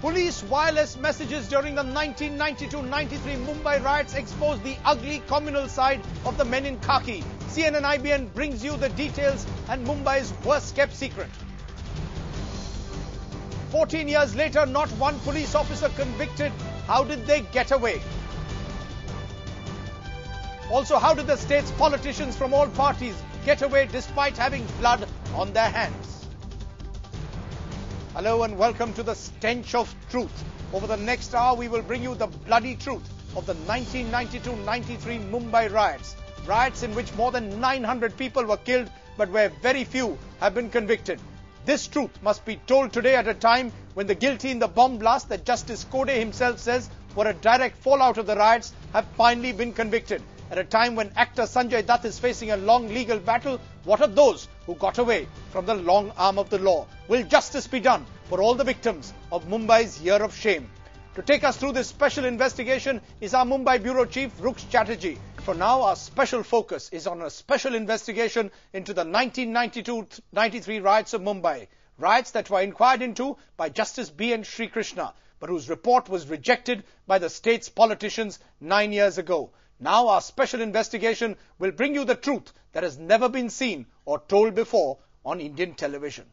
Police wireless messages during the 1992-93 Mumbai riots exposed the ugly communal side of the men in khaki. CNN IBN brings you the details and Mumbai's worst kept secret. 14 years later, not one police officer convicted. How did they get away? Also, how did the state's politicians from all parties get away despite having blood on their hands? Hello and welcome to the stench of truth. Over the next hour, we will bring you the bloody truth of the 1992-93 Mumbai riots. Riots in which more than 900 people were killed, but where very few have been convicted. This truth must be told today at a time when the guilty in the bomb blast that Justice Kode himself says were a direct fallout of the riots have finally been convicted. At a time when actor Sanjay Dutt is facing a long legal battle, what of those who got away from the long arm of the law? Will justice be done for all the victims of Mumbai's year of shame? To take us through this special investigation is our Mumbai Bureau Chief, Ruksh Chatterjee. For now, our special focus is on a special investigation into the 1992-93 riots of Mumbai. Riots that were inquired into by Justice B.N. Sri Krishna, but whose report was rejected by the state's politicians 9 years ago. Now our special investigation will bring you the truth that has never been seen or told before on Indian television.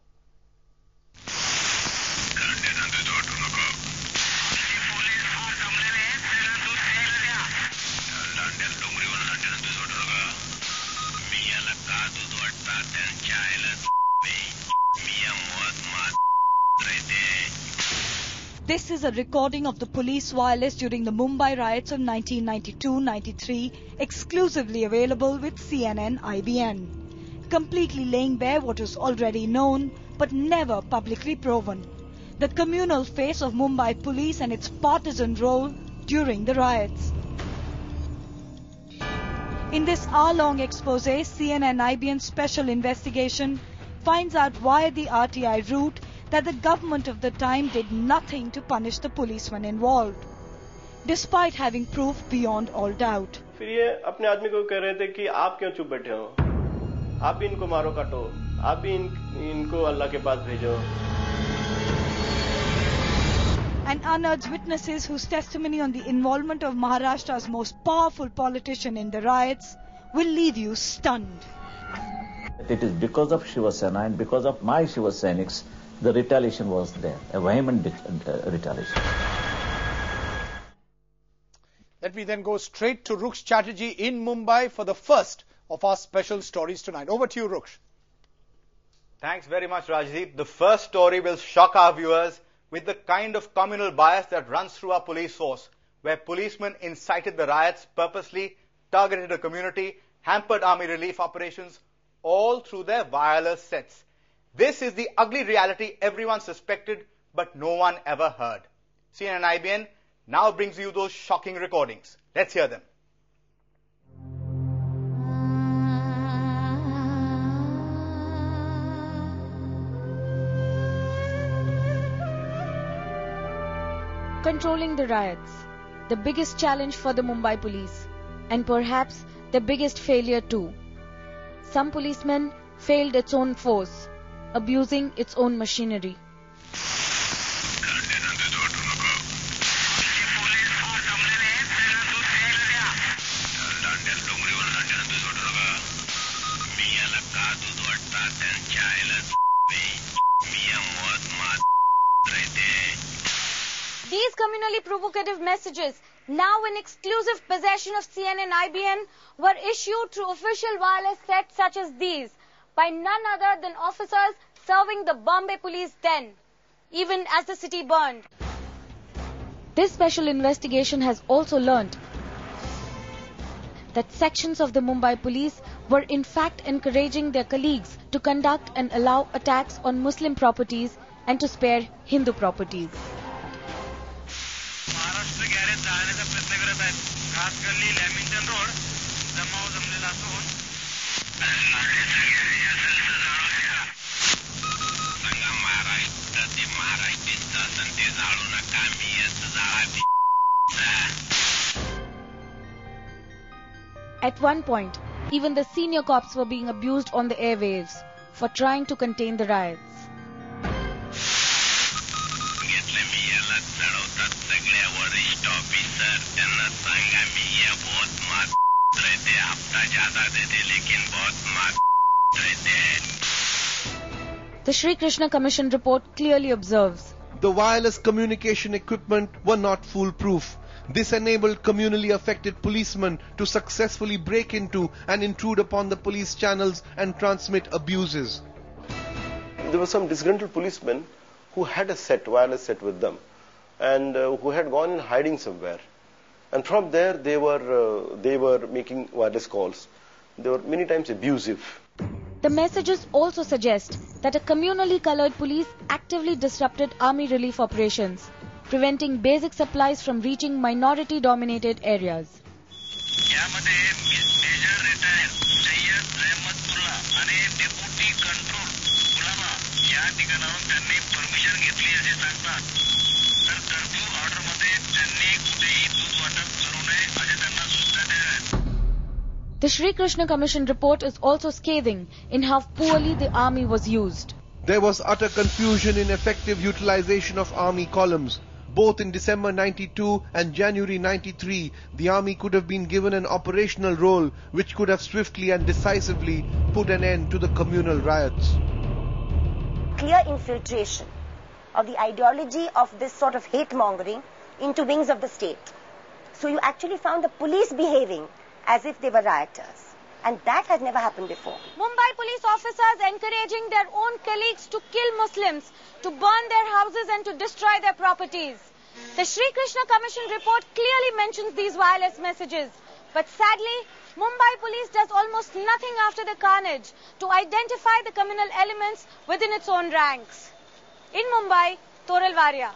This is a recording of the police wireless during the Mumbai riots of 1992-93, exclusively available with CNN IBN, completely laying bare what was already known but never publicly proven: the communal face of Mumbai police and its partisan role during the riots. In this hour-long expose, CNN IBN special investigation finds out why the RTI route that the government of the time did nothing to punish the policemen involved, despite having proof beyond all doubt. फिर ये अपने आदमी को कह रहे थे कि आप क्यों चुप बैठे हो, आप भी इनको मारो काटो, आप भी इनको अल्लाह के पास भेजो. And unearths witnesses whose testimony on the involvement of Maharashtra's most powerful politician in the riots will leave you stunned. It is because of Shiva Sena and because of my Shiva Sainiks the retaliation was there, a vehement retaliation. Let me then go straight to Ruksh Chatterjee in Mumbai for the first of our special stories tonight. Over to you, Ruksh. Thanks very much, Rajdeep. The first story will shock our viewers with the kind of communal bias that runs through our police force, where policemen incited the riots purposely, targeted a community, hampered army relief operations, all through their wireless sets. This is the ugly reality everyone suspected, but no one ever heard. CNN IBN now brings you those shocking recordings. Let's hear them. Controlling the riots, the biggest challenge for the Mumbai police, and perhaps the biggest failure too. Some policemen failed its own force, abusing its own machinery. These communally provocative messages, now in exclusive possession of CNN IBN, were issued through official wireless sets such as these, by none other than officers serving the Bombay Police 10, even as the city burned. This special investigation has also learnt that sections of the Mumbai police were in fact encouraging their colleagues to conduct and allow attacks on Muslim properties and to spare Hindu properties. At one point, even the senior cops were being abused on the airwaves for trying to contain the riots. Officer त्यांना सांगा मी ये बहुत मार रहते हफ्ता ज्यादा देते लेकिन बहुत मार रहते हैं. The Sri Krishna Commission report clearly observes the wireless communication equipment were not foolproof. This enabled communally affected policemen to successfully break into and intrude upon the police channels and transmit abuses. There were some disgruntled policemen who had a wireless set with them, and who had gone in hiding somewhere. And from there they were making wireless calls. They were many times abusive. the messages also suggest that a communally colored police actively disrupted army relief operations, preventing basic supplies from reaching minority-dominated areas. The Sri Krishna Commission report is also scathing in how poorly the army was used. There was utter confusion in effective utilization of army columns. Both in December 92 and January 93, the army could have been given an operational role which could have swiftly and decisively put an end to the communal riots. Clear infiltration of the ideology of this sort of hate-mongering into wings of the state. So you actually found the police behaving as if they were rioters. And that has never happened before. Mumbai police officers encouraging their own colleagues to kill Muslims, to burn their houses and to destroy their properties. The Sri Krishna Commission report clearly mentions these wireless messages. But sadly, Mumbai police does almost nothing after the carnage to identify the communal elements within its own ranks. In Mumbai, Toral Varia.